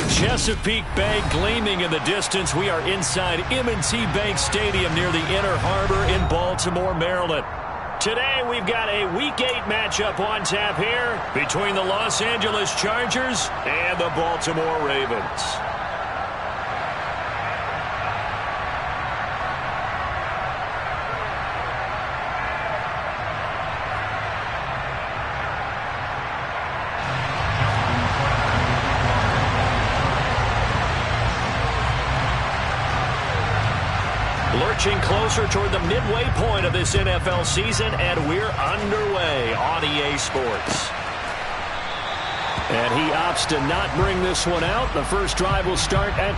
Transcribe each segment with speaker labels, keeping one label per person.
Speaker 1: The Chesapeake Bay gleaming in the distance. We are inside M&T Bank Stadium near the Inner Harbor in Baltimore, Maryland. Today we've got a Week 8 matchup on tap here between the Los Angeles Chargers and the Baltimore Ravens. Lurching closer toward the midway point of this NFL season, and we're underway on EA Sports. And he opts to not bring this one out. The first drive will start at...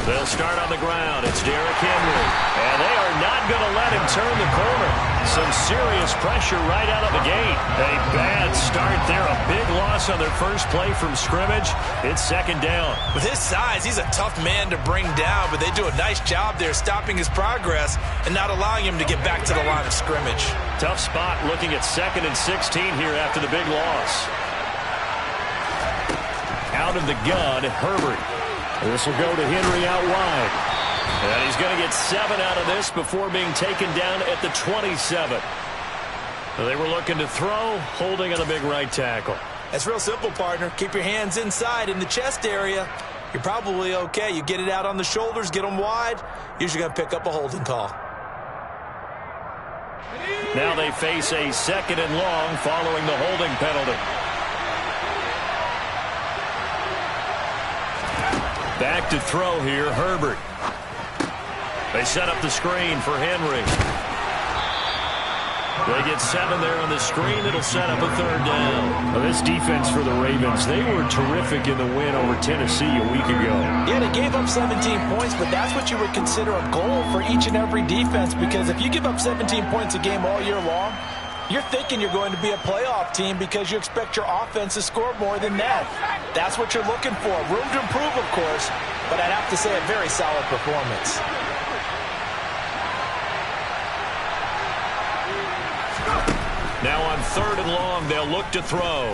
Speaker 1: They'll start on the ground. It's Derrick Henry. And they are not going to let him turn the corner. Some serious pressure right out of the gate. A bad start there. A big loss on their first play from scrimmage. It's second down.
Speaker 2: With his size, he's a tough man to bring down, but they do a nice job there stopping his progress and not allowing him to get back to the line of scrimmage.
Speaker 1: Tough spot looking at 2nd and 16 here after the big loss. Out of the gun, Herbert. This will go to Henry out wide. And he's going to get 7 out of this before being taken down at the 27. They were looking to throw, holding on the big right tackle.
Speaker 2: That's real simple, partner. Keep your hands inside in the chest area. You're probably okay. You get it out on the shoulders, get them wide. Usually going to pick up a holding call.
Speaker 1: Now they face a 2nd and long following the holding penalty. Back to throw here, Herbert. They set up the screen for Henry. They get 7 there on the screen. It'll set up a 3rd down. Well, this defense for the Ravens, they were terrific in the win over Tennessee a week ago.
Speaker 2: Yeah, they gave up 17 points, but that's what you would consider a goal for each and every defense, because if you give up 17 points a game all year long, you're thinking you're going to be a playoff team because you expect your offense to score more than that. That's what you're looking for. Room to improve, of course, but I'd have to say a very solid performance.
Speaker 1: Now on 3rd and long, they'll look to throw.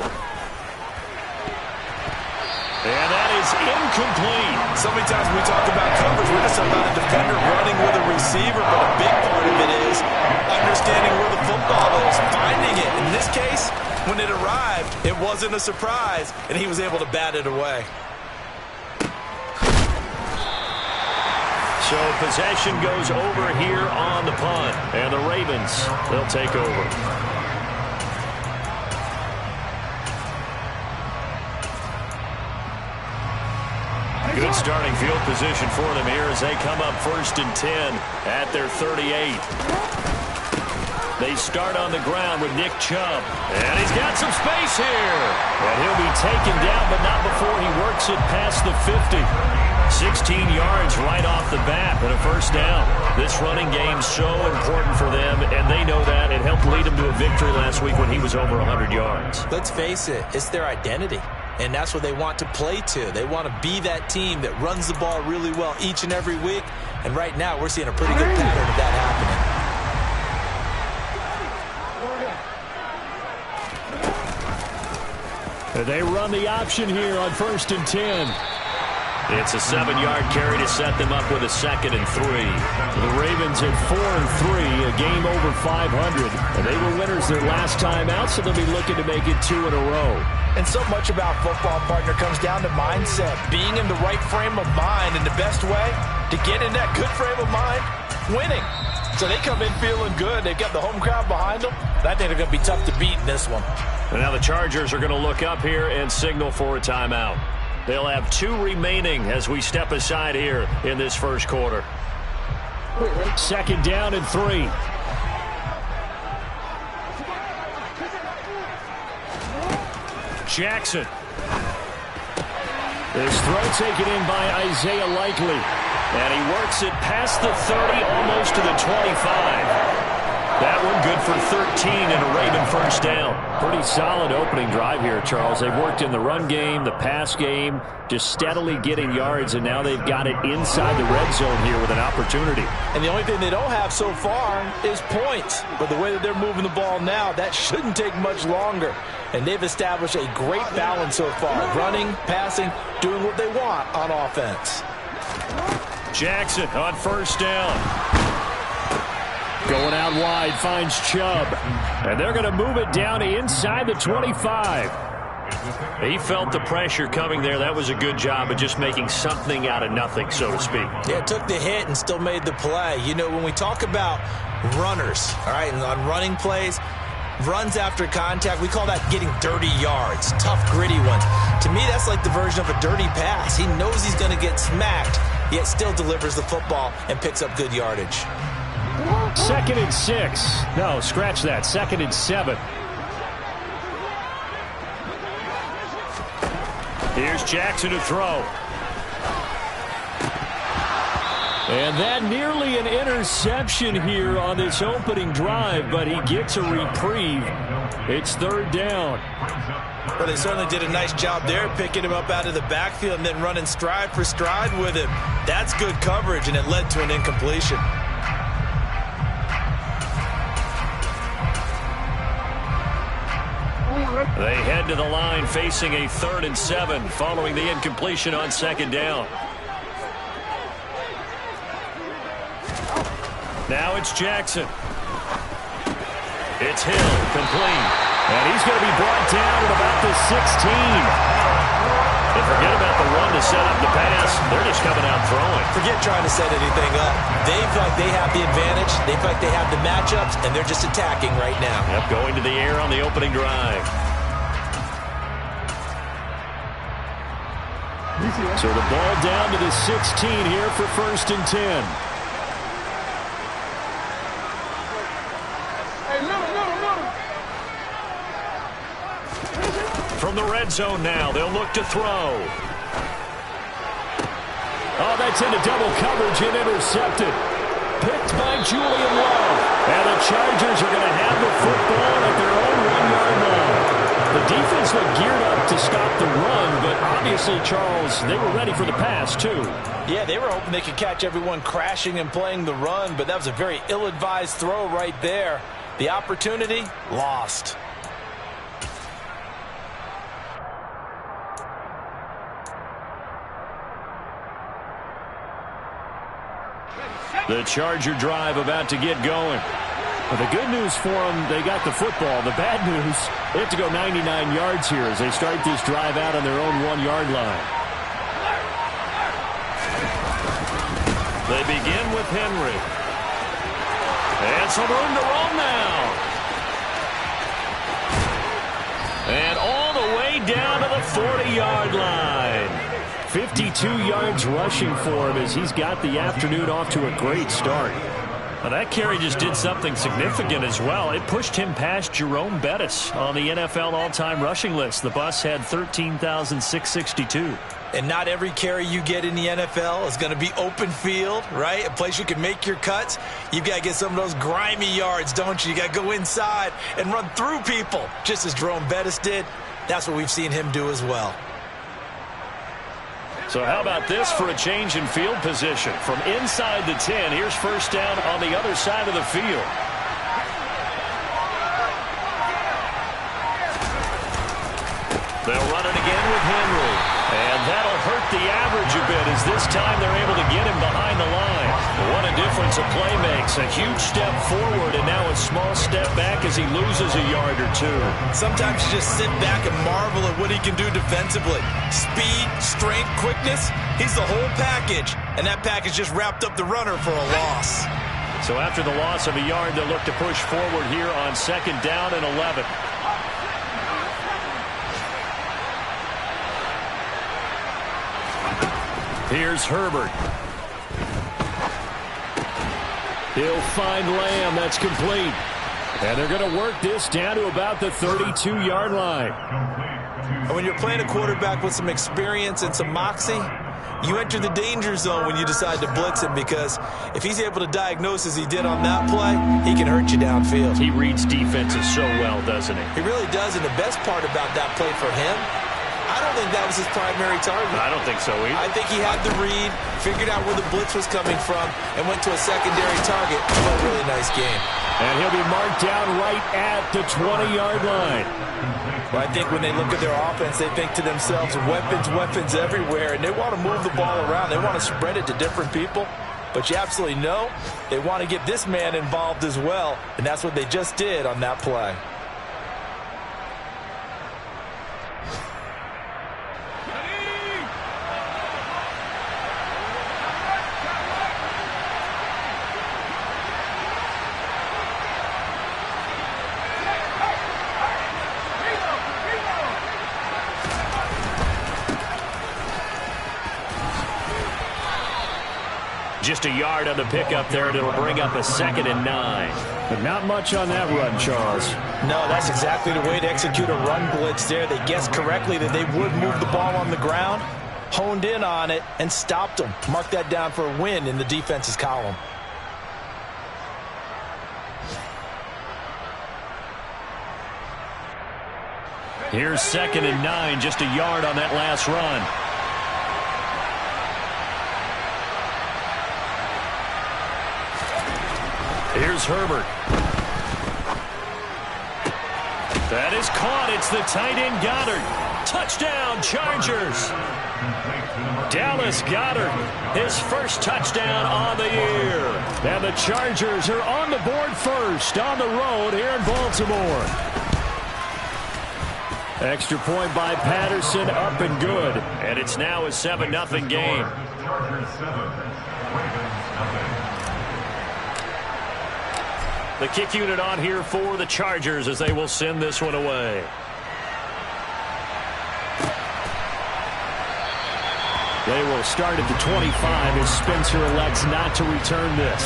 Speaker 1: And that is incomplete.
Speaker 2: So many times when we talk about coverage, we're just about a defender running with a receiver, but a big part of it is understanding where the football is, finding it. In this case, when it arrived, it wasn't a surprise, and he was able to bat it away.
Speaker 1: So possession goes over here on the punt, and the Ravens, they'll take over. Good starting field position for them here as they come up 1st and 10 at their 38. They start on the ground with Nick Chubb. And he's got some space here. And he'll be taken down, but not before he works it past the 50. 16 yards right off the bat and a first down. This running game's so important for them, and they know that. It helped lead them to a victory last week when he was over 100 yards.
Speaker 2: Let's face it, it's their identity. And that's what they want to play to. They want to be that team that runs the ball really well each and every week. And right now, we're seeing a pretty good pattern of that happening.
Speaker 1: They run the option here on 1st and 10. It's a 7-yard carry to set them up with a 2nd and 3. The Ravens at 4-3, a game over 500. And they were winners their last time out, so they'll be looking to make it 2 in a row.
Speaker 2: And so much about football, partner, comes down to mindset. Being in the right frame of mind, and the best way to get in that good frame of mind, winning. So they come in feeling good. They've got the home crowd behind them. I think they're going to be tough to beat in this one.
Speaker 1: And now the Chargers are going to look up here and signal for a timeout. They'll have 2 remaining as we step aside here in this first quarter. 2nd down and 3. Jackson. This throw taken in by Isaiah Likely. And he works it past the 30, almost to the 25. That one good for 13 and a Raven first down. Pretty solid opening drive here, Charles. They've worked in the run game, the pass game, just steadily getting yards, and now they've got it inside the red zone here with an opportunity.
Speaker 2: And the only thing they don't have so far is points. But the way that they're moving the ball now, that shouldn't take much longer. And they've established a great balance so far. Running, passing, doing what they want on offense.
Speaker 1: Jackson on first down. Going out wide, finds Chubb. And they're going to move it down inside the 25. He felt the pressure coming there. That was a good job of just making something out of nothing, so to speak.
Speaker 2: Yeah, took the hit and still made the play. You know, when we talk about runners, all right, and on running plays, runs after contact, we call that getting dirty yards, tough, gritty ones. To me, that's like the version of a dirty pass. He knows he's going to get smacked, yet still delivers the football and picks up good yardage.
Speaker 1: 2nd and 6. No, scratch that. 2nd and 7. Here's Jackson to throw. And that nearly an interception here on this opening drive, but he gets a reprieve. It's 3rd down.
Speaker 2: Well, they certainly did a nice job there, picking him up out of the backfield and then running stride for stride with him. That's good coverage, and it led to an incompletion.
Speaker 1: They head to the line facing a 3rd and 7 following the incompletion on 2nd down. Now it's Jackson. It's Hill, complete. And he's going to be brought down at about the 16. And forget about the run to set up the pass. They're just coming out throwing.
Speaker 2: Forget trying to set anything up. They feel like they have the advantage. They feel like they have the matchups, and they're just attacking right now.
Speaker 1: Yep, going to the air on the opening drive. So the ball down to the 16 here for 1st and 10. From the red zone now, they'll look to throw. Oh, that's into double coverage and intercepted. Picked by Julian Love. And the Chargers are going to have the football at their own 1-yard line. The defense looked geared up to stop the run, but obviously, Charles, they were ready for the pass, too.
Speaker 2: Yeah, they were hoping they could catch everyone crashing and playing the run, but that was a very ill-advised throw right there. The opportunity, lost.
Speaker 1: The Charger drive about to get going. Well, the good news for them, they got the football. The bad news, they have to go 99 yards here as they start this drive out on their own 1-yard line. They begin with Henry. And some room to roam now. And all the way down to the 40-yard line. 52 yards rushing for him as he's got the afternoon off to a great start. Well, that carry just did something significant as well. It pushed him past Jerome Bettis on the NFL all-time rushing list. The bus had 13,662.
Speaker 2: And not every carry you get in the NFL is going to be open field, right? A place you can make your cuts. You've got to get some of those grimy yards, don't you? You got to go inside and run through people, just as Jerome Bettis did. That's what we've seen him do as well.
Speaker 1: So how about this for a change in field position? From inside the 10, here's first down on the other side of the field. They'll run it again with Henry. And that'll hurt the average a bit as this time they're able to get him behind the line. What a difference a play makes. A huge step forward and now a small step back as he loses a yard or two.
Speaker 2: Sometimes you just sit back and marvel at what he can do defensively. Speed, strength, quickness. He's the whole package. And that package just wrapped up the runner for a loss.
Speaker 1: So after the loss of a yard, they'll look to push forward here on second down and 11. Here's Herbert. He'll find Lamb. That's complete. And they're going to work this down to about the 32-yard line.
Speaker 2: And when you're playing a quarterback with some experience and some moxie, you enter the danger zone when you decide to blitz him, because if he's able to diagnose as he did on that play, he can hurt you downfield.
Speaker 1: He reads defenses so well, doesn't he?
Speaker 2: He really does, and the best part about that play for him, I don't think that was his primary target.
Speaker 1: I don't think so either.
Speaker 2: I think he had the read, figured out where the blitz was coming from, and went to a secondary target. What a really nice game.
Speaker 1: And he'll be marked down right at the 20-yard line.
Speaker 2: Well, I think when they look at their offense, they think to themselves, weapons, weapons everywhere, and they want to move the ball around. They want to spread it to different people. But you absolutely know they want to get this man involved as well, and that's what they just did on that play.
Speaker 1: Just a yard on the pickup there, and it'll bring up a 2nd and 9. But not much on that run, Charles.
Speaker 2: No, that's exactly the way to execute a run blitz there. They guessed correctly that they would move the ball on the ground, honed in on it, and stopped them. Mark that down for a win in the defense's column.
Speaker 1: Here's 2nd and 9, just a yard on that last run. Here's Herbert. That is caught. It's the tight end Goddard. Touchdown, Chargers. Dallas Goedert, his first touchdown on the year. And the Chargers are on the board first on the road here in Baltimore. Extra point by Patterson, up and good. And it's now a 7-0 game. The kick unit on here for the Chargers as they will send this one away. They will start at the 25 as Spencer elects not to return this.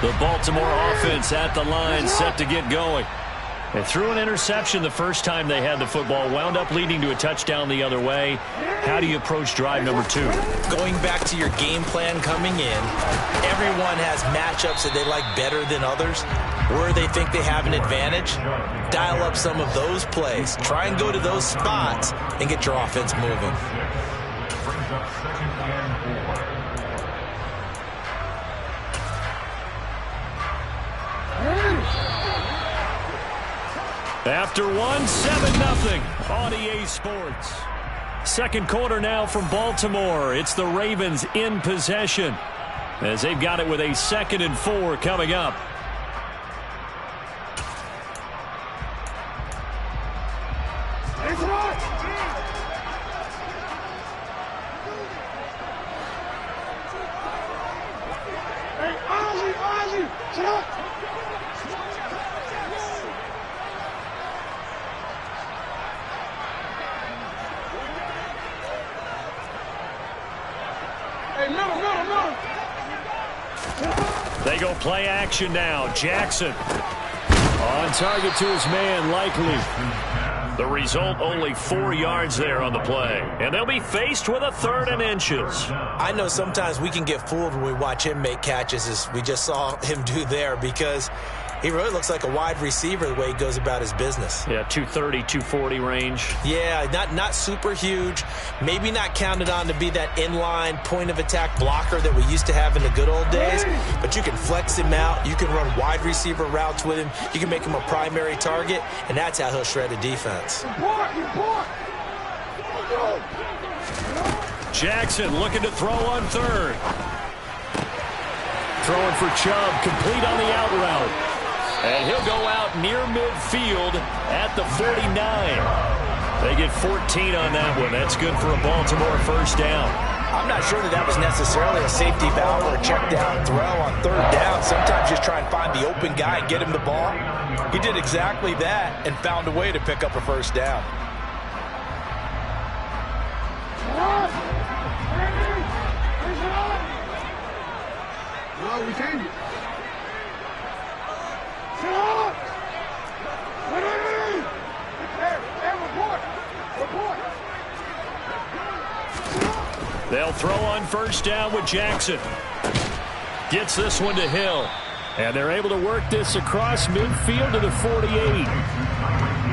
Speaker 1: The Baltimore offense at the line, set to get going. They threw an interception the first time they had the football, wound up leading to a touchdown the other way. How do you approach drive number 2?
Speaker 2: Going back to your game plan coming in, everyone has matchups that they like better than others. Where they think they have an advantage, dial up some of those plays. Try and go to those spots and get your offense moving.
Speaker 1: After one, 7-0 on EA Sports. Second quarter now from Baltimore. It's the Ravens in possession as they've got it with a 2nd and 4 coming up. They go play action now. Jackson on target to his man, Likely. The result, only 4 yards there on the play. And they'll be faced with a 3rd and inches.
Speaker 2: I know sometimes we can get fooled when we watch him make catches, as we just saw him do there, because he really looks like a wide receiver the way he goes about his business.
Speaker 1: Yeah, 230, 240 range.
Speaker 2: Yeah, not super huge. Maybe not counted on to be that inline point-of-attack blocker that we used to have in the good old days. But you can flex him out. You can run wide receiver routes with him. You can make him a primary target, and that's how he'll shred a defense.
Speaker 1: Jackson looking to throw on 3rd. Throwing for Chubb, complete on the out route. And he'll go out near midfield at the 49. They get 14 on that one. That's good for a Baltimore first down.
Speaker 2: I'm not sure that was necessarily a safety valve or a check down throw on 3rd down. Sometimes just try and find the open guy and get him the ball. He did exactly that and found a way to pick up a first down.
Speaker 3: We change it.
Speaker 1: They'll throw on first down with Jackson. Gets this one to Hill. And they're able to work this across midfield to the 48.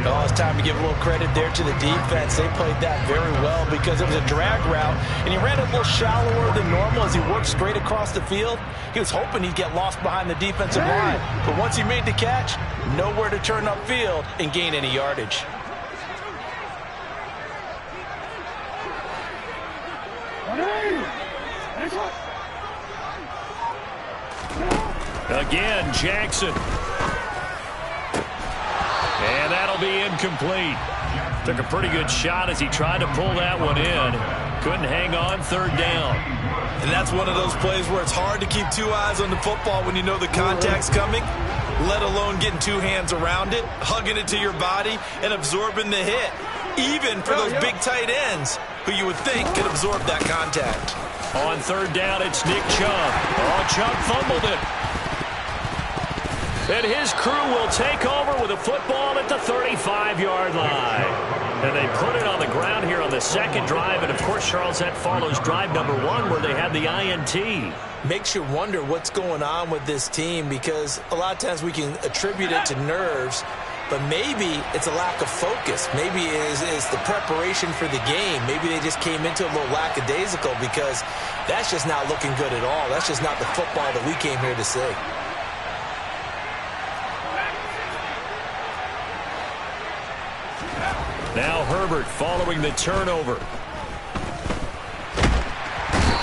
Speaker 2: Oh, it's time to give a little credit there to the defense. They played that very well because it was a drag route, and he ran a little shallower than normal as he worked straight across the field. He was hoping he'd get lost behind the defensive line, but once he made the catch, nowhere to turn upfield and gain any yardage.
Speaker 1: Again, Jackson. And that'll be incomplete. Took a pretty good shot as he tried to pull that one in. Couldn't hang on 3rd down.
Speaker 2: And that's one of those plays where it's hard to keep 2 eyes on the football when you know the contact's coming, let alone getting 2 hands around it, hugging it to your body, and absorbing the hit, even for those big tight ends who you would think could absorb that contact.
Speaker 1: On 3rd down, it's Nick Chubb. Oh, Chubb fumbled it. And his crew will take over with a football at the 35-yard line. And they put it on the ground here on the 2nd drive. And, of course, Charles, that follows drive number 1 where they had the INT.
Speaker 2: Makes you wonder what's going on with this team, because a lot of times we can attribute it to nerves, but maybe it's a lack of focus. Maybe it's the preparation for the game. Maybe they just came into it a little lackadaisical, because that's just not looking good at all. That's just not the football that we came here to see.
Speaker 1: Now Herbert following the turnover.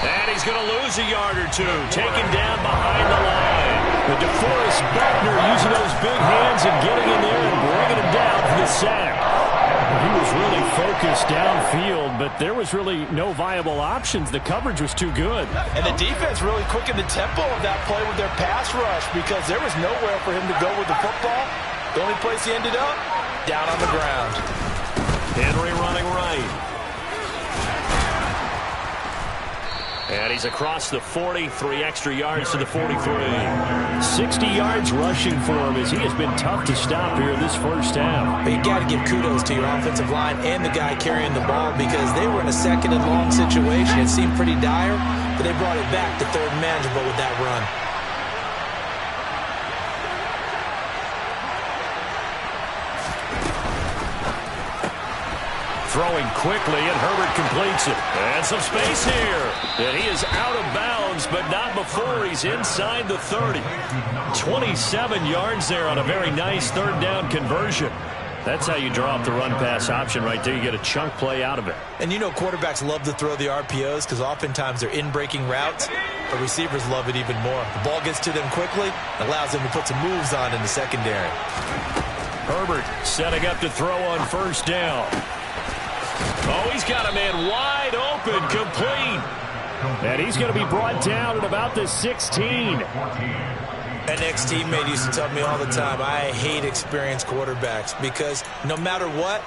Speaker 1: And he's going to lose a yard or 2. Taken down behind the line. But DeForest Buckner using those big hands and getting in there and bringing him down for the sack. He was really focused downfield, but there was really no viable options. The coverage was too good.
Speaker 2: And the defense really quickened the tempo of that play with their pass rush, because there was nowhere for him to go with the football. The only place he ended up, down on the ground.
Speaker 1: Henry running right. And he's across the 40, 3 extra yards to the 43. 60 yards rushing for him, as he has been tough to stop here this first half.
Speaker 2: But you got to give kudos to your offensive line and the guy carrying the ball, because they were in a 2nd and long situation. It seemed pretty dire, but they brought it back to 3rd and manageable with that run.
Speaker 1: Throwing quickly, and Herbert completes it. And some space here. And he is out of bounds, but not before he's inside the 30. 27 yards there on a very nice 3rd down conversion. That's how you draw up the run-pass option right there. You get a chunk play out of it.
Speaker 2: And you know quarterbacks love to throw the RPOs because oftentimes they're in-breaking routes, but receivers love it even more. The ball gets to them quickly, allows them to put some moves on in the secondary.
Speaker 1: Herbert setting up to throw on first down. Oh, he's got a man wide open, complete. And he's going to be brought down at about the 16.
Speaker 2: An ex-teammate used to tell me all the time, I hate experienced quarterbacks because no matter what,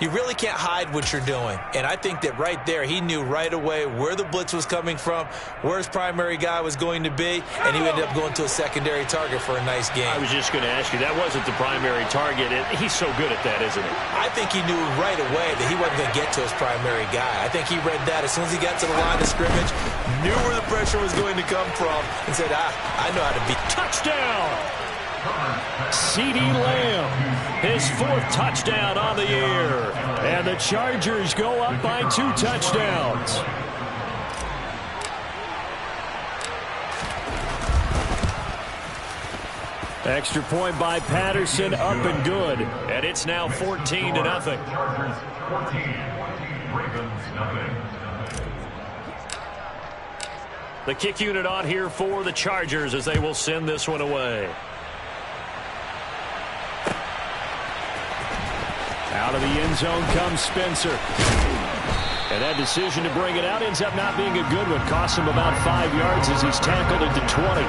Speaker 2: you really can't hide what you're doing. And I think that right there, he knew right away where the blitz was coming from, where his primary guy was going to be, and he ended up going to a secondary target for a nice game.
Speaker 1: I was just going to ask you, that wasn't the primary target. He's so good at that, isn't he?
Speaker 2: I think he knew right away that he wasn't going to get to his primary guy. I think he read that as soon as he got to the line of scrimmage, knew where the pressure was going to come from, and said, I know how to beat.
Speaker 1: Touchdown! CeeDee Lamb, his 4th touchdown on the year. And the Chargers go up by 2 touchdowns. Extra point by Patterson, up and good. And it's now 14-0.
Speaker 3: Chargers 14, Ravens nothing.
Speaker 1: The kick unit on here for the Chargers as they will send this one away. Out of the end zone comes Spencer. And that decision to bring it out ends up not being a good one. Costs him about 5 yards as he's tackled at the 20.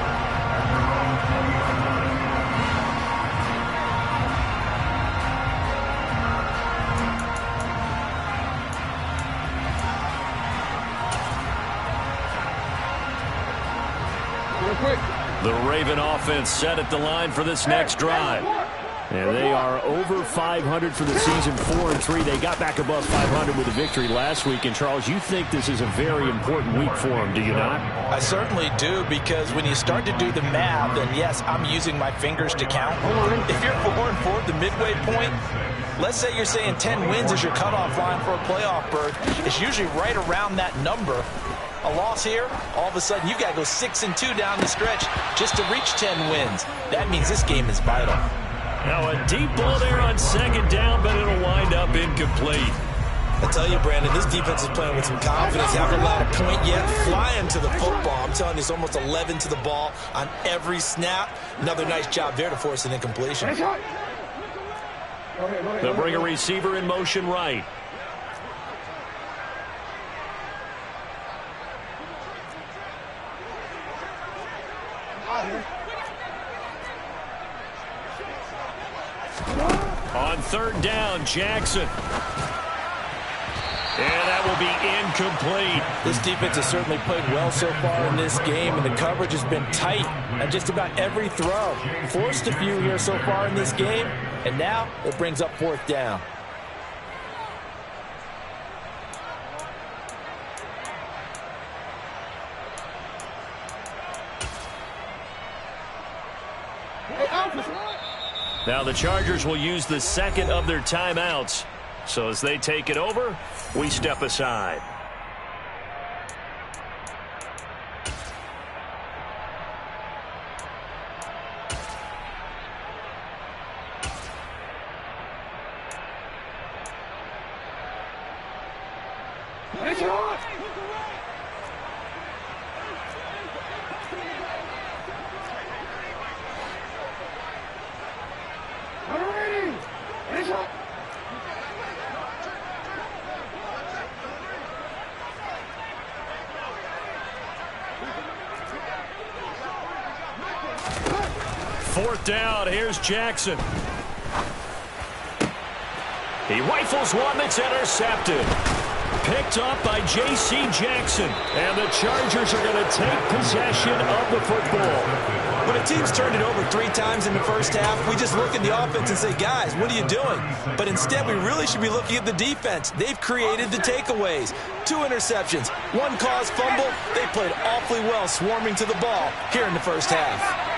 Speaker 1: The Raven offense set at the line for this next drive. And they are over 500 for the season, 4-3. They got back above 500 with a victory last week. And, Charles, you think this is a very important week for them, do you not?
Speaker 2: I certainly do, because when you start to do the math, and yes, I'm using my fingers to count. If you're 4-4 at the midway point, let's say you're saying 10 wins is your cutoff line for a playoff berth. It's usually right around that number. A loss here, all of a sudden you got to go 6-2 down the stretch just to reach 10 wins. That means this game is vital.
Speaker 1: Now a deep ball there on 2nd down, but it'll wind up incomplete.
Speaker 2: I tell you, Brandon, this defense is playing with some confidence. They haven't allowed a point yet. Flying to the football. I'm telling you, it's almost 11 to the ball on every snap. Another nice job there to force an incompletion.
Speaker 1: They'll bring a receiver in motion right. On 3rd down, Jackson. And that will be incomplete.
Speaker 2: This defense has certainly played well so far in this game, and the coverage has been tight on just about every throw. Forced a few here so far in this game, and now it brings up 4th down.
Speaker 1: Now the Chargers will use the 2nd of their timeouts. So as they take it over, we step aside. Fourth down, here's Jackson. He rifles one that's intercepted. Picked up by J.C. Jackson. And the Chargers are going to take possession of the football.
Speaker 2: When a team's turned it over 3 times in the first half, we just look at the offense and say, guys, what are you doing? But instead, we really should be looking at the defense. They've created the takeaways. 2 interceptions, 1 caused fumble. They played awfully well swarming to the ball here in the first half.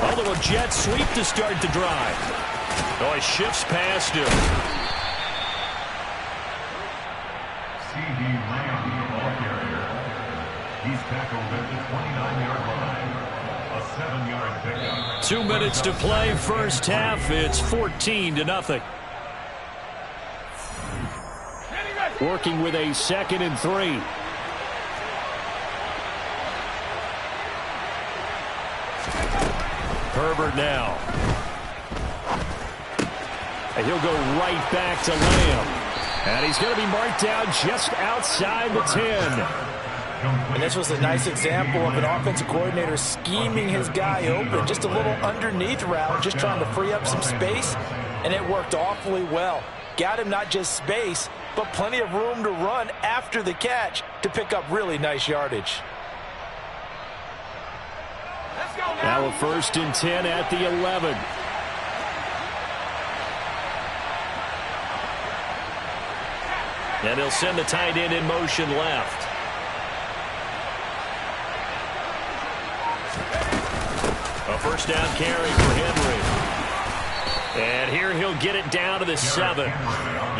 Speaker 1: A little jet sweep to start the drive. Oh, he shifts past him.
Speaker 3: CeeDee Lamb, the ball carrier. He's tackled at the 29-yard line. A 7-yard pickup.
Speaker 1: 2 minutes to play, first half. It's 14-0. Working with a 2nd and 3. Herbert now. And he'll go right back to Lamb. And he's going to be marked down just outside the 10.
Speaker 2: And this was a nice example of an offensive coordinator scheming his guy open. Just a little underneath route, just trying to free up some space. And it worked awfully well. Got him not just space, but plenty of room to run after the catch to pick up really nice yardage.
Speaker 1: Now a 1st and 10 at the 11. And he'll send the tight end in motion left. A 1st down carry for Henry. And here he'll get it down to the 7.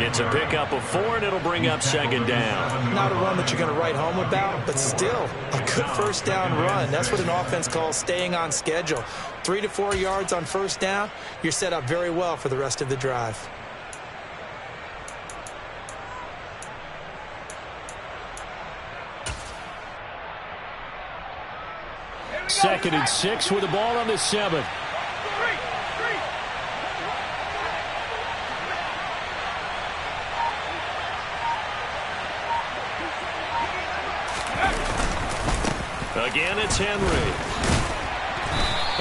Speaker 1: It's a pickup of 4, and it'll bring up 2nd down.
Speaker 2: Not a run that you're going to write home about, but still a good 1st down run. That's what an offense calls staying on schedule. 3 to 4 yards on 1st down, you're set up very well for the rest of the drive.
Speaker 1: Second and 6 with the ball on the 7. Again, it's Henry.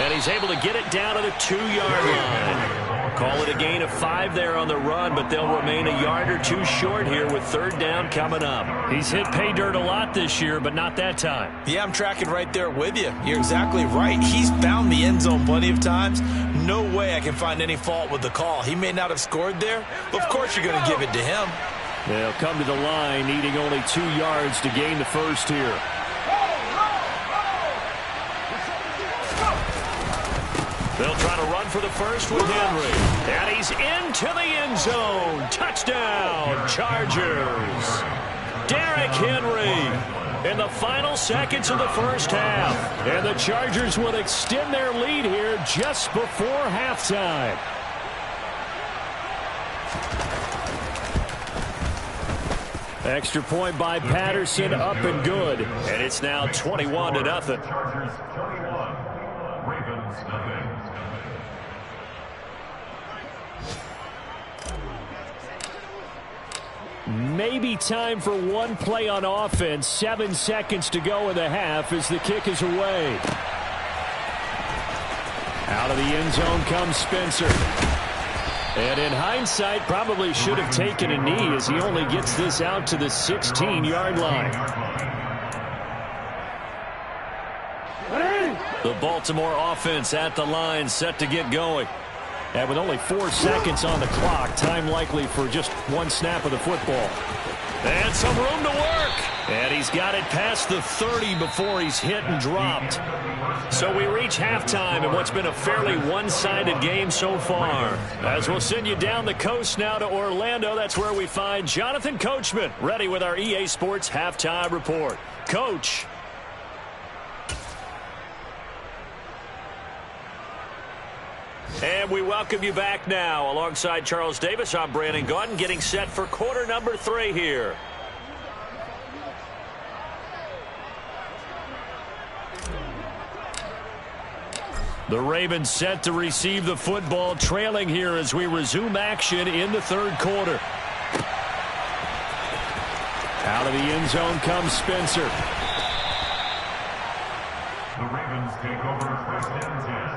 Speaker 1: And he's able to get it down to the 2-yard line. Call it a gain of 5 there on the run, but they'll remain a yard or 2 short here with 3rd down coming up. He's hit pay dirt a lot this year, but not that time.
Speaker 2: Yeah, I'm tracking right there with you. You're exactly right. He's found the end zone plenty of times. No way I can find any fault with the call. He may not have scored there, but of course you're going to give it to him.
Speaker 1: They'll come to the line needing only 2 yards to gain the 1st here. They'll try to run for the 1st with Henry. And he's into the end zone. Touchdown, Chargers. Derrick Henry in the final seconds of the 1st half. And the Chargers will extend their lead here just before halftime. Extra point by Patterson, up and good. And it's now 21-0.
Speaker 3: Chargers 21, Ravens nothing.
Speaker 1: Maybe time for one play on offense. 7 seconds to go in the half as the kick is away. Out of the end zone comes Spencer. And in hindsight, probably should have taken a knee as he only gets this out to the 16-yard line. The Baltimore offense at the line, set to get going. And with only 4 seconds on the clock, time likely for just 1 snap of the football. And some room to work. And he's got it past the 30 before he's hit and dropped. So we reach halftime in what's been a fairly one-sided game so far. As we'll send you down the coast now to Orlando, that's where we find Jonathan Coachman, ready with our EA Sports Halftime Report. Coach. And we welcome you back now. Alongside Charles Davis, I'm Brandon Gaudin, getting set for quarter number 3 here. The Ravens set to receive the football, trailing here as we resume action in the 3rd quarter. Out of the end zone comes Spencer.
Speaker 3: The Ravens take over 1st and 10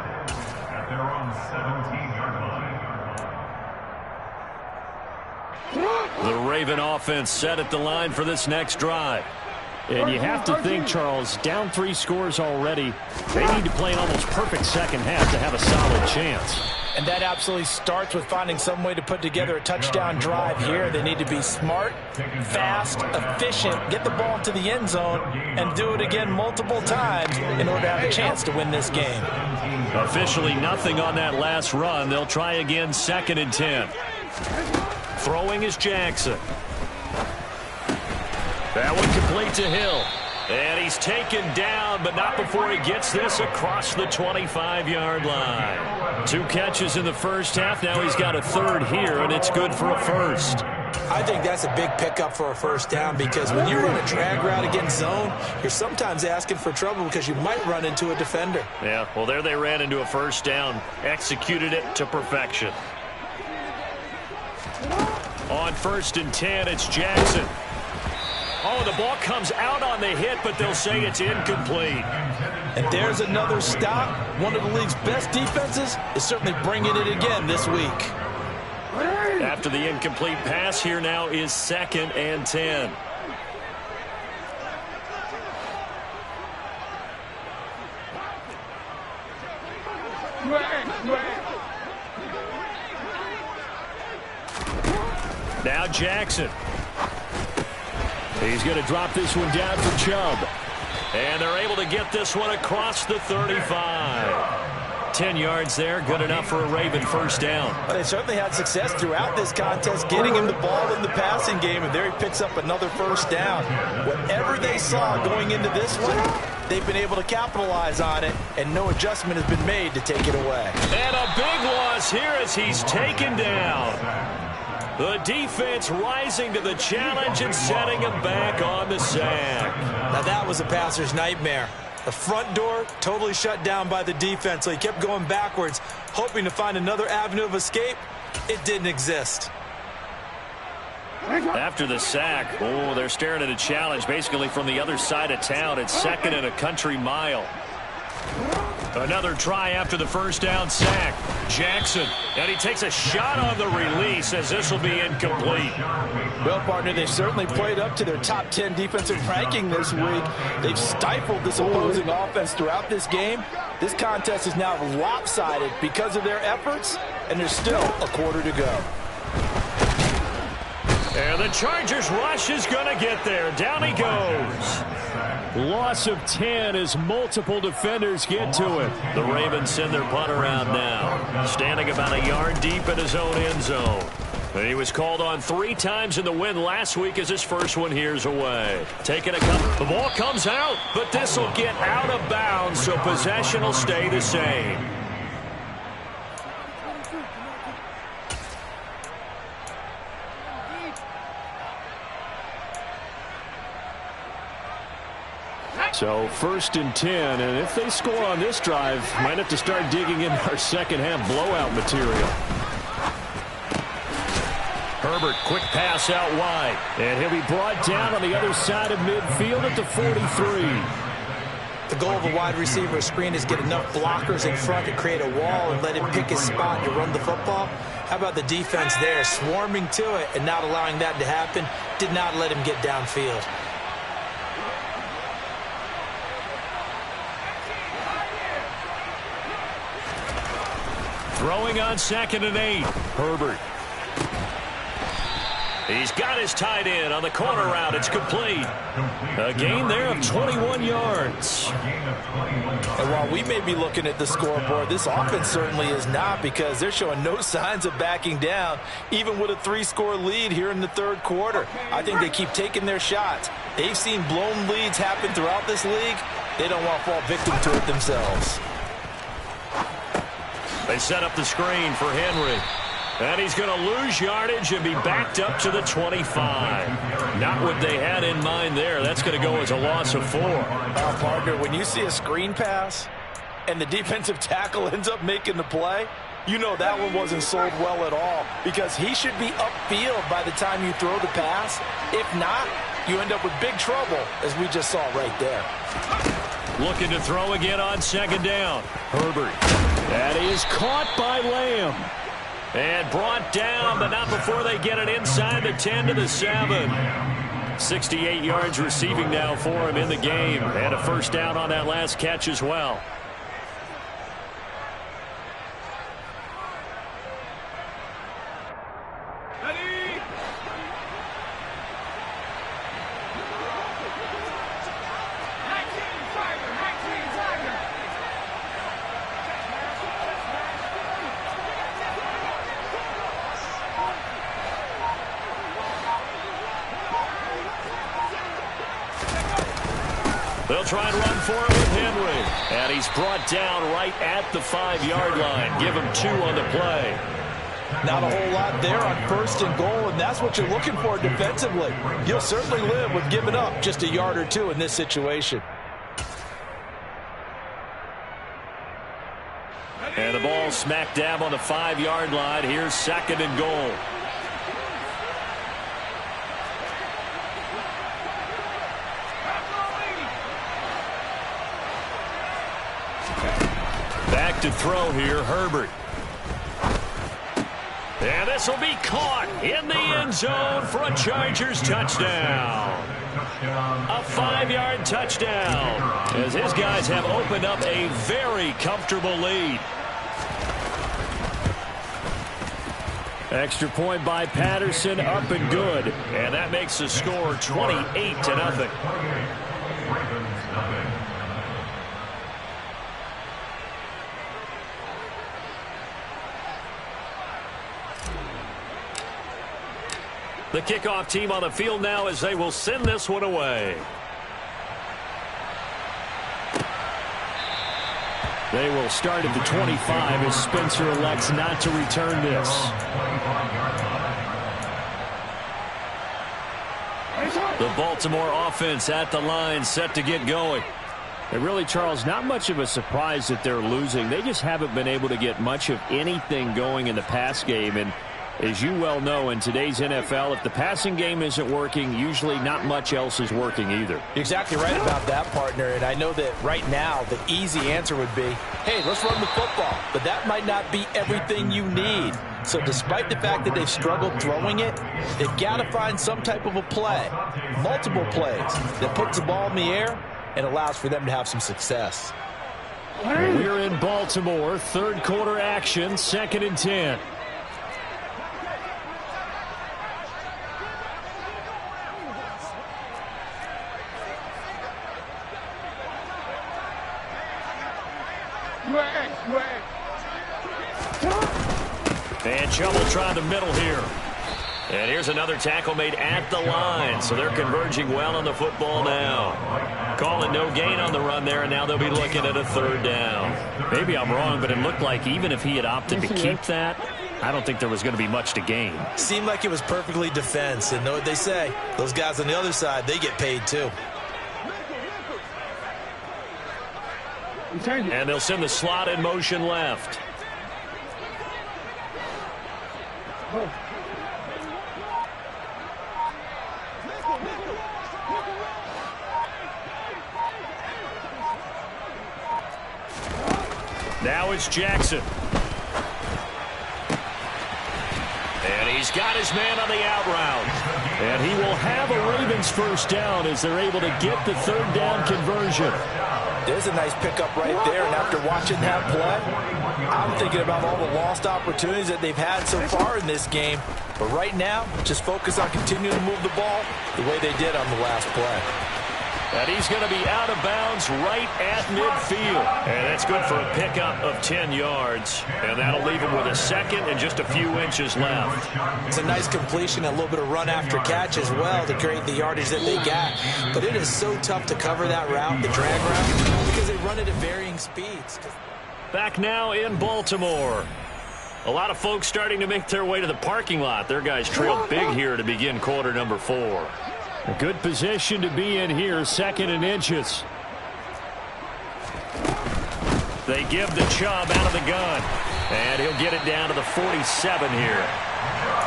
Speaker 3: at their own 17-yard line.
Speaker 1: The Raven offense set at the line for this next drive. And you have to think, Charles, down 3 scores already. They need to play an almost perfect second half to have a solid chance.
Speaker 2: And that absolutely starts with finding some way to put together a touchdown drive here. They need to be smart, fast, efficient, get the ball to the end zone, and do it again multiple times in order to have a chance to win this game.
Speaker 1: Officially nothing on that last run. They'll try again 2nd and 10. Throwing is Jackson. That one complete to Hill. And he's taken down, but not before he gets this across the 25-yard line. 2 catches in the 1st half. Now he's got a 3rd here, and it's good for a 1st.
Speaker 2: I think that's a big pickup for a 1st down, because when you run a drag route against zone, you're sometimes asking for trouble because you might run into a defender.
Speaker 1: Yeah, well, there they ran into a 1st down, executed it to perfection. On 1st and 10, it's Jackson. Oh, the ball comes out on the hit, but they'll say it's incomplete.
Speaker 2: And there's another stop. One of the league's best defenses is certainly bringing it again this week.
Speaker 1: After the incomplete pass, here now is 2nd and 10. Now Jackson. He's going to drop this one down for Chubb. And they're able to get this one across the 35. 10 yards there, good enough for a Raven first down.
Speaker 2: Well, they certainly had success throughout this contest, getting him the ball in the passing game, and there he picks up another first down. Whatever they saw going into this one, they've been able to capitalize on it, and no adjustment has been made to take it away.
Speaker 1: And a big loss here as he's taken down. The defense rising to the challenge and setting him back on the sack.
Speaker 2: Now that was a passer's nightmare. The front door totally shut down by the defense, so he kept going backwards, hoping to find another avenue of escape. It didn't exist.
Speaker 1: After the sack, oh, they're staring at a challenge basically from the other side of town. It's 2nd and a country mile. Another try after the first down sack. Jackson, and he takes a shot on the release as this will be incomplete.
Speaker 2: Well, partner, they've certainly played up to their top 10 defensive ranking this week. They've stifled this opposing offense throughout this game. This contest is now lopsided because of their efforts, and there's still a quarter to go.
Speaker 1: And the Chargers rush is going to get there. Down he goes. Loss of 10 as multiple defenders get to it. The Ravens send their punter out now. Standing about a yard deep in his own end zone. And he was called on 3 times in the win last week as his first one here's away. Taking a couple. The ball comes out, but this will get out of bounds, so possession will stay the same. So 1st and 10, and if they score on this drive, might have to start digging in our second half blowout material. Herbert, quick pass out wide, and he'll be brought down on the other side of midfield at the 43.
Speaker 2: The goal of a wide receiver screen is get enough blockers in front to create a wall and let him pick his spot to run the football. How about the defense there, swarming to it and not allowing that to happen? Did not let him get downfield.
Speaker 1: Throwing on 2nd and 8. Herbert. He's got his tight end on the corner route. It's complete. A gain there of 21 yards.
Speaker 2: And while we may be looking at the scoreboard, this offense certainly is not, because they're showing no signs of backing down, even with a 3-score lead here in the 3rd quarter. I think they keep taking their shots. They've seen blown leads happen throughout this league. They don't want to fall victim to it themselves.
Speaker 1: They set up the screen for Henry. And he's going to lose yardage and be backed up to the 25. Not what they had in mind there. That's going to go as a loss of 4.
Speaker 2: Partner, when you see a screen pass and the defensive tackle ends up making the play, you know that one wasn't sold well at all, because he should be upfield by the time you throw the pass. If not, you end up with big trouble, as we just saw right there.
Speaker 1: Looking to throw again on 2nd down. Herbert. And he is caught by Lamb. And brought down, but not before they get it inside the 10 to the 7. 68 yards receiving now for him in the game. And a first down on that last catch as well. They'll try and run for it with Henry. And he's brought down right at the 5-yard line. Give him 2 on the play.
Speaker 2: Not a whole lot there on 1st and goal, and that's what you're looking for defensively. You'll certainly live with giving up just a yard or 2 in this situation.
Speaker 1: And the ball smack dab on the 5-yard line. Here's 2nd and goal. expected throw here, Herbert. And this will be caught in the end zone for a Chargers touchdown. A 5-yard touchdown as his guys have opened up a very comfortable lead. Extra point by Patterson, up and good. And that makes the score 28-0. The kickoff team on the field now as they will send this one away. They will start at the 25 as Spencer elects not to return this. The Baltimore offense at the line set to get going. And really, Charles, not much of a surprise that they're losing. They just haven't been able to get much of anything going in the pass game. And as you well know, in today's NFL, if the passing game isn't working, usually not much else is working either.
Speaker 2: You're exactly right about that, partner. And I know that right now the easy answer would be, hey, let's run the football. But that might not be everything you need. So despite the fact that they've struggled throwing it, they've got to find some type of a play, multiple plays, that puts the ball in the air and allows for them to have some success.
Speaker 1: We're in Baltimore, third quarter action, 2nd and 10. And Chubb will try the middle here. And here's another tackle made at the line. So they're converging well on the football now. Calling no gain on the run there, and now they'll be looking at a 3rd down. Maybe I'm wrong, but it looked like even if he had opted to keep that, I don't think there was going to be much to gain.
Speaker 2: Seemed like it was perfectly defense. And know what they say? Those guys on the other side, they get paid too.
Speaker 1: And they'll send the slot in motion left. Now it's Jackson. And he's got his man on the out route. And he will have a Ravens first down as they're able to get the 3rd down conversion.
Speaker 2: There's a nice pickup right there, and after watching that play, I'm thinking about all the lost opportunities that they've had so far in this game. But right now, just focus on continuing to move the ball the way they did on the last play.
Speaker 1: And he's going to be out of bounds right at midfield. And that's good for a pickup of 10 yards. And that'll leave him with a 2nd and just a few inches left.
Speaker 2: It's a nice completion, a little bit of run after catch as well to create the yardage that they got. But it is so tough to cover that route, the drag route, because they run it at varying speeds.
Speaker 1: Back now in Baltimore. A lot of folks starting to make their way to the parking lot. Their guys trailed big here to begin quarter number 4. A good position to be in here, 2nd and inches. They give the Chubb out of the gun. And he'll get it down to the 47 here.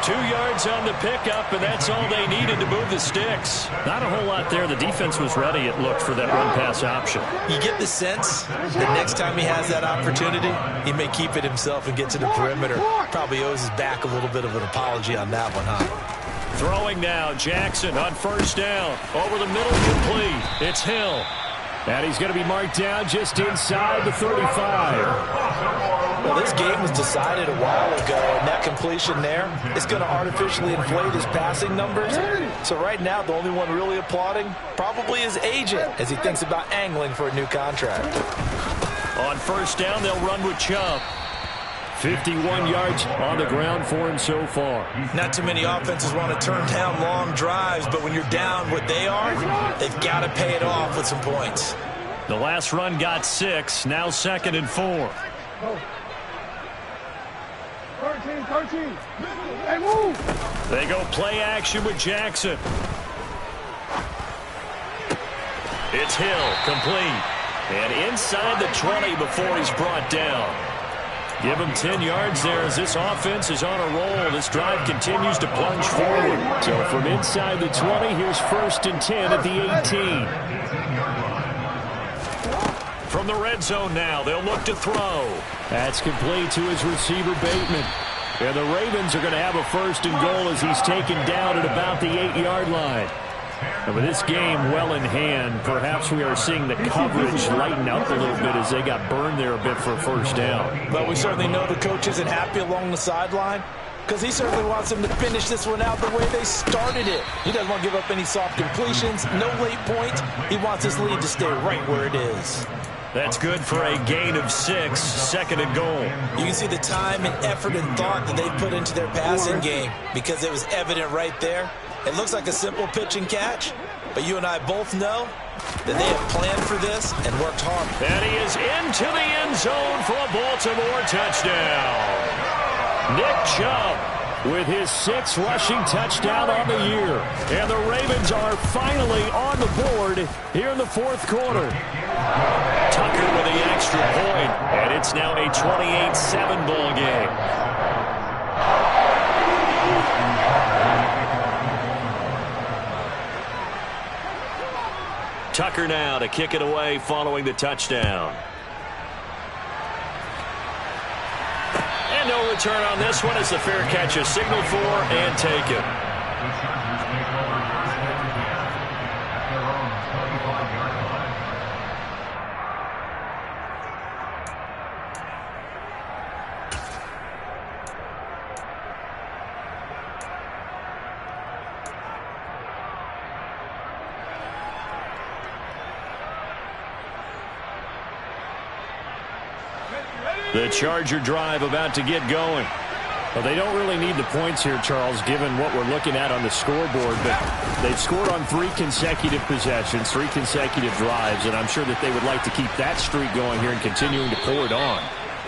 Speaker 1: 2 yards on the pickup, and that's all they needed to move the sticks. Not a whole lot there. The defense was ready, it looked, for that run-pass option.
Speaker 2: You get the sense that next time he has that opportunity, he may keep it himself and get to the perimeter. Probably owes his back a little bit of an apology on that one, huh?
Speaker 1: Throwing now, Jackson on 1st down. Over the middle, complete. It's Hill. And he's going to be marked down just inside the 35.
Speaker 2: Well, this game was decided a while ago, and that completion there is going to artificially inflate his passing numbers. So right now, the only one really applauding probably his agent as he thinks about angling for a new contract.
Speaker 1: On 1st down, they'll run with Chubb. 51 yards on the ground for him so far.
Speaker 2: Not too many offenses want to turn down long drives, but when you're down what they are, they've got to pay it off with some points.
Speaker 1: The last run got 6, now 2nd and 4.
Speaker 4: 13. Hey, move!
Speaker 1: They go play action with Jackson. It's Hill, complete. And inside the 20 before he's brought down. Give him 10 yards there as this offense is on a roll. This drive continues to plunge forward. So from inside the 20, here's 1st and 10 at the 18. From the red zone now, they'll look to throw. That's complete to his receiver, Bateman. And the Ravens are going to have a 1st and goal as he's taken down at about the 8-yard line. And with this game well in hand, perhaps we are seeing the coverage lighten up a little bit as they got burned there a bit for a 1st down.
Speaker 2: But we certainly know the coach isn't happy along the sideline because he certainly wants them to finish this one out the way they started it. He doesn't want to give up any soft completions, no late points. He wants his lead to stay right where it is.
Speaker 1: That's good for a gain of 6, 2nd and goal.
Speaker 2: You can see the time and effort and thought that they put into their passing game because it was evident right there. It looks like a simple pitch and catch, but you and I both know that they have planned for this and worked hard.
Speaker 1: And he is into the end zone for a Baltimore touchdown. Nick Chubb with his 6th rushing touchdown on the year. And the Ravens are finally on the board here in the 4th quarter. Tucker with the extra point, and it's now a 28-7 ball game. Tucker now to kick it away following the touchdown. And no return on this one as the fair catch is signaled for and taken. The Charger drive about to get going. Well, they don't really need the points here, Charles, given what we're looking at on the scoreboard. But they've scored on 3 consecutive possessions, 3 consecutive drives, and I'm sure that they would like to keep that streak going here and continuing to pour it on.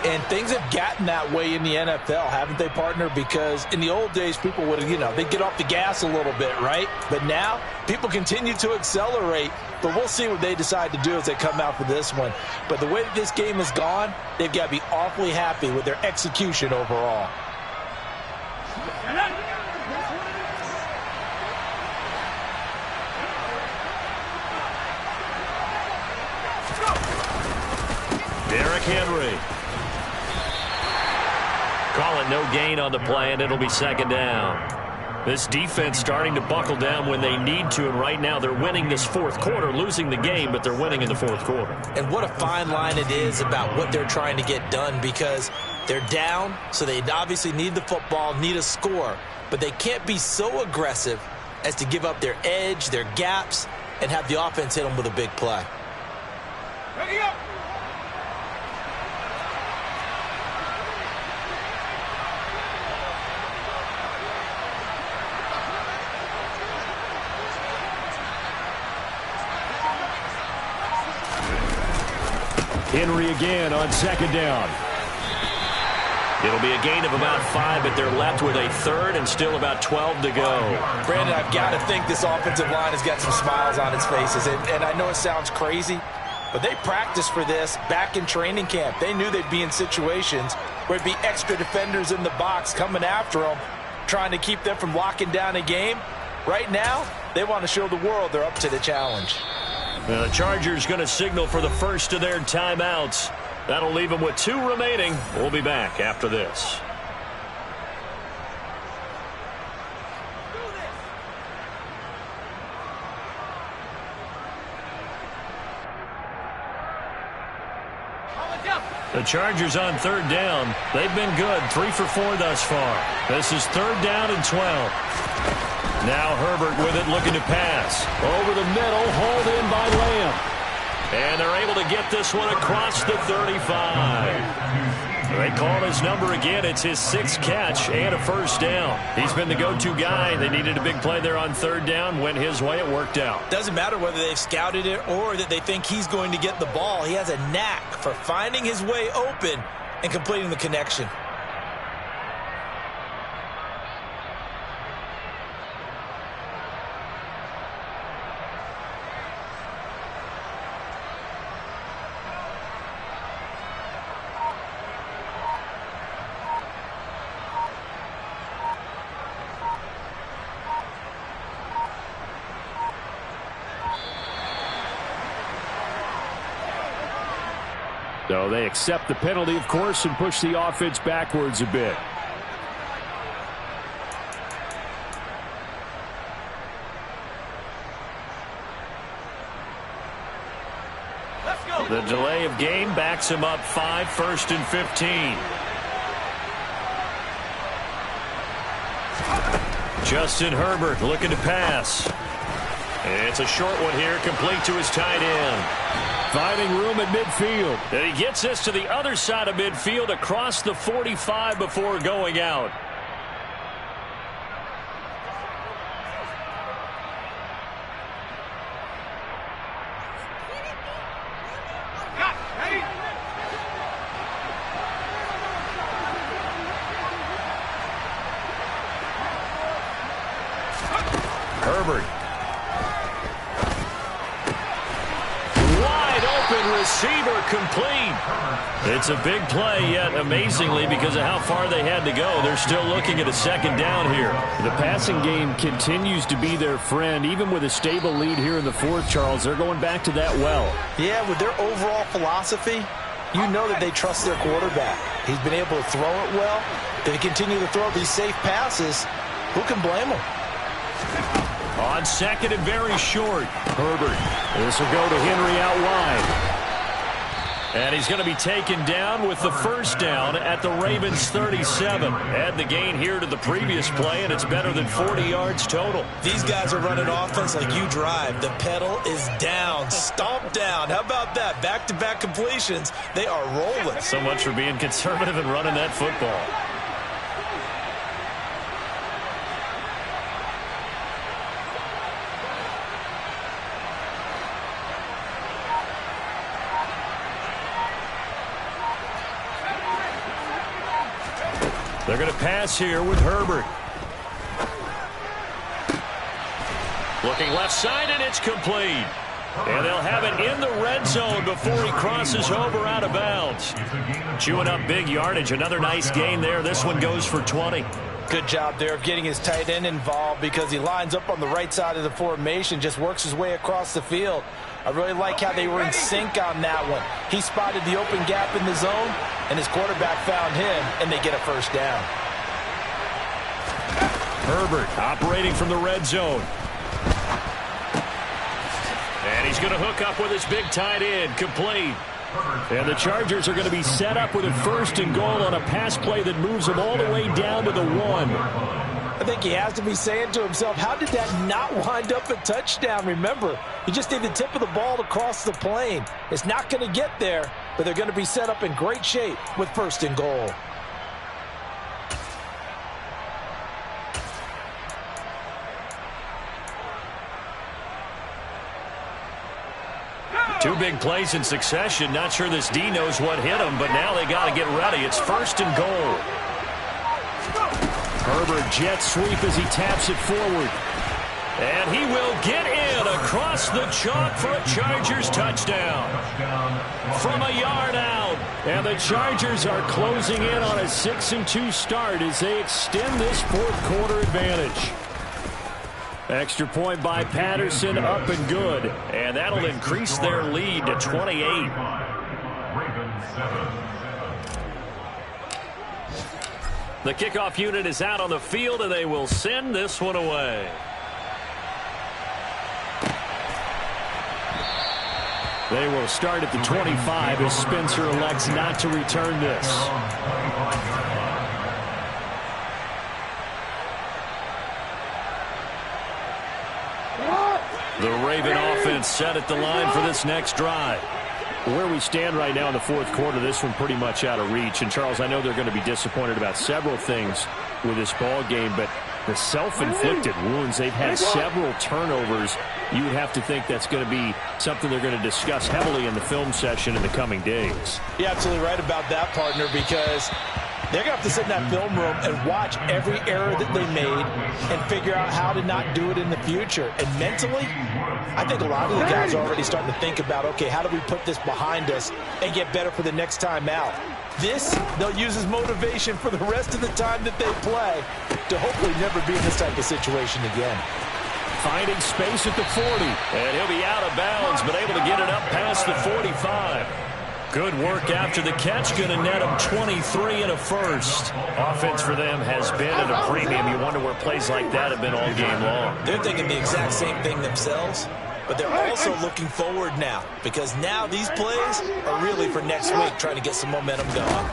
Speaker 2: And things have gotten that way in the NFL, haven't they, partner? Because in the old days, people would, they'd get off the gas a little bit, right? But now, people continue to accelerate. But we'll see what they decide to do as they come out for this one. But the way that this game has gone, they've got to be awfully happy with their execution overall.
Speaker 1: Derrick Henry. Call it no gain on the play, and it'll be 2nd down. This defense starting to buckle down when they need to, and right now they're winning this 4th quarter, losing the game, but they're winning in the 4th quarter.
Speaker 2: And what a fine line it is about what they're trying to get done, because they're down, so they obviously need the football, need a score, but they can't be so aggressive as to give up their edge, their gaps, and have the offense hit them with a big play.
Speaker 4: Ready up!
Speaker 1: Henry again on 2nd down. It'll be a gain of about 5, but they're left with a 3rd and still about 12 to go.
Speaker 2: Brandon, I've got to think this offensive line has got some smiles on its faces. And I know it sounds crazy, but they practiced for this back in training camp. They knew they'd be in situations where it'd be extra defenders in the box coming after them, trying to keep them from locking down a game. Right now, they want to show the world they're up to the challenge.
Speaker 1: Now the Chargers going to signal for the first of their timeouts. That'll leave them with 2 remaining. We'll be back after this. The Chargers on 3rd down. They've been good, 3 for 4 thus far. This is 3rd down and 12. Now Herbert with it, looking to pass. Over the middle, hauled in by Lamb. And they're able to get this one across the 35. They call his number again. It's his 6th catch and a 1st down. He's been the go-to guy. They needed a big play there on 3rd down. Went his way. It worked out.
Speaker 2: Doesn't matter whether they've scouted it or that they think he's going to get the ball. He has a knack for finding his way open and completing the connection.
Speaker 1: So they accept the penalty, of course, and push the offense backwards a bit. The delay of game backs him up 5, 1st and 15. Justin Herbert looking to pass. It's a short one here, complete to his tight end. Finding room at midfield. And he gets this to the other side of midfield across the 45 before going out. Herbert. Wide open receiver complete. It's a big play, yet amazingly, because of how far they had to go, they're still looking at a second down here. The passing game continues to be their friend. Even with a stable lead here in the fourth, Charles, they're going back to that well.
Speaker 2: Yeah, with their overall philosophy, you know that they trust their quarterback. He's been able to throw it well. They continue to throw these safe passes. Who can blame them?
Speaker 1: On second and very short, Herbert. This will go to Henry out wide. And he's going to be taken down with the first down at the Ravens 37. Add the gain here to the previous play, and it's better than 40 yards total.
Speaker 2: These guys are running offense like you drive. The pedal is down, stomp down. How about that? Back-to-back completions. They are rolling.
Speaker 1: So much for being conservative and running that football. They're going to pass here with Herbert. Looking left side, and it's complete. And they'll have it in the red zone before he crosses over out of bounds. Chewing up big yardage. Another nice gain there. This one goes for 20.
Speaker 2: Good job there of getting his tight end involved because he lines up on the right side of the formation, just works his way across the field. I really like how they were in sync on that one. He spotted the open gap in the zone, and his quarterback found him, and they get a first down.
Speaker 1: Herbert operating from the red zone. And he's going to hook up with his big tight end, complete. And the Chargers are going to be set up with a 1st and goal on a pass play that moves them all the way down to the 1.
Speaker 2: I think he has to be saying to himself, how did that not wind up a touchdown? Remember, you just need the tip of the ball to cross the plane. It's not going to get there, but they're going to be set up in great shape with 1st and goal.
Speaker 1: Two big plays in succession. Not sure this D knows what hit him, but now they got to get ready. It's 1st and goal. Herbert jet sweep as he taps it forward. And he will get in across the chalk for a Chargers touchdown. From a yard out. And the Chargers are closing in on a 6-2 start as they extend this fourth quarter advantage. Extra point by Patterson, up and good. And that'll increase their lead to 28. The kickoff unit is out on the field, and they will send this one away. They will start at the 25 as Spencer elects not to return this. The Raven offense set at the line for this next drive. Where we stand right now in the fourth quarter, this one pretty much out of reach. And, Charles, I know they're going to be disappointed about several things with this ball game, but the self-inflicted wounds, they've had several turnovers. You would have to think that's going to be something they're going to discuss heavily in the film session in the coming days.
Speaker 2: You're absolutely right about that, partner, because they're going to have to sit in that film room and watch every error that they made and figure out how to not do it in the future. And mentally, I think a lot of the guys are already starting to think about, okay, how do we put this behind us and get better for the next time out? This, they'll use as motivation for the rest of the time that they play to hopefully never be in this type of situation again.
Speaker 1: Finding space at the 40. And he'll be out of bounds, but able to get it up past the 45. Good work after the catch. Going to net them 23 and a first. Offense for them has been at a premium. You wonder where plays like that have been all game long.
Speaker 2: They're thinking the exact same thing themselves, but they're also looking forward now because now these plays are really for next week, trying to get some momentum going.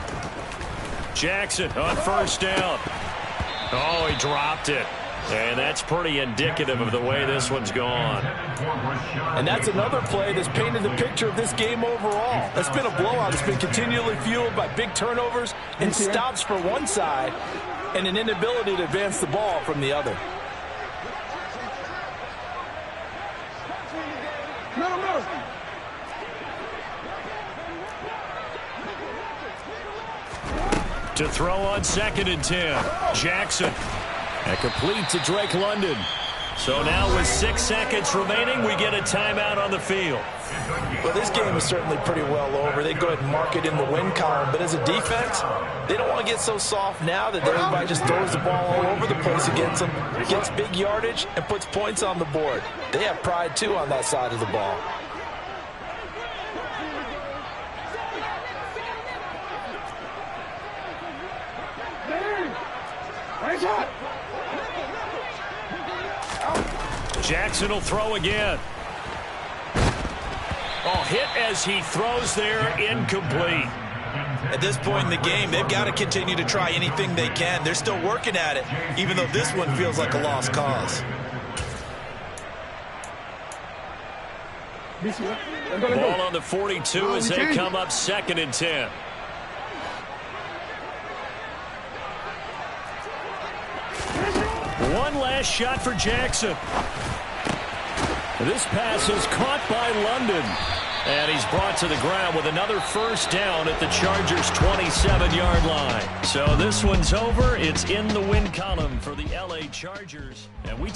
Speaker 1: Jackson on first down. Oh, he dropped it. And that's pretty indicative of the way this one's gone.
Speaker 2: And that's another play that's painted the picture of this game overall. It's been a blowout. It's been continually fueled by big turnovers and stops for one side and an inability to advance the ball from the other.
Speaker 1: To throw on 2nd and 10. Jackson. And complete to Drake London. So now with 6 seconds remaining, we get a timeout on the field.
Speaker 2: Well, this game is certainly pretty well over. They go ahead and mark it in the win column. But as a defense, they don't want to get so soft now that everybody just throws the ball all over the place against them, gets big yardage, and puts points on the board. They have pride, too, on that side of the ball.
Speaker 1: Jackson will throw again. Oh, hit as he throws there, incomplete.
Speaker 2: At this point in the game, they've got to continue to try anything they can. They're still working at it, even though this one feels like a lost cause.
Speaker 1: Ball on the 42 as they come up 2nd and 10. One last shot for Jackson. This pass is caught by London. And he's brought to the ground with another first down at the Chargers' 27-yard line. So this one's over. It's in the win column for the LA Chargers. And we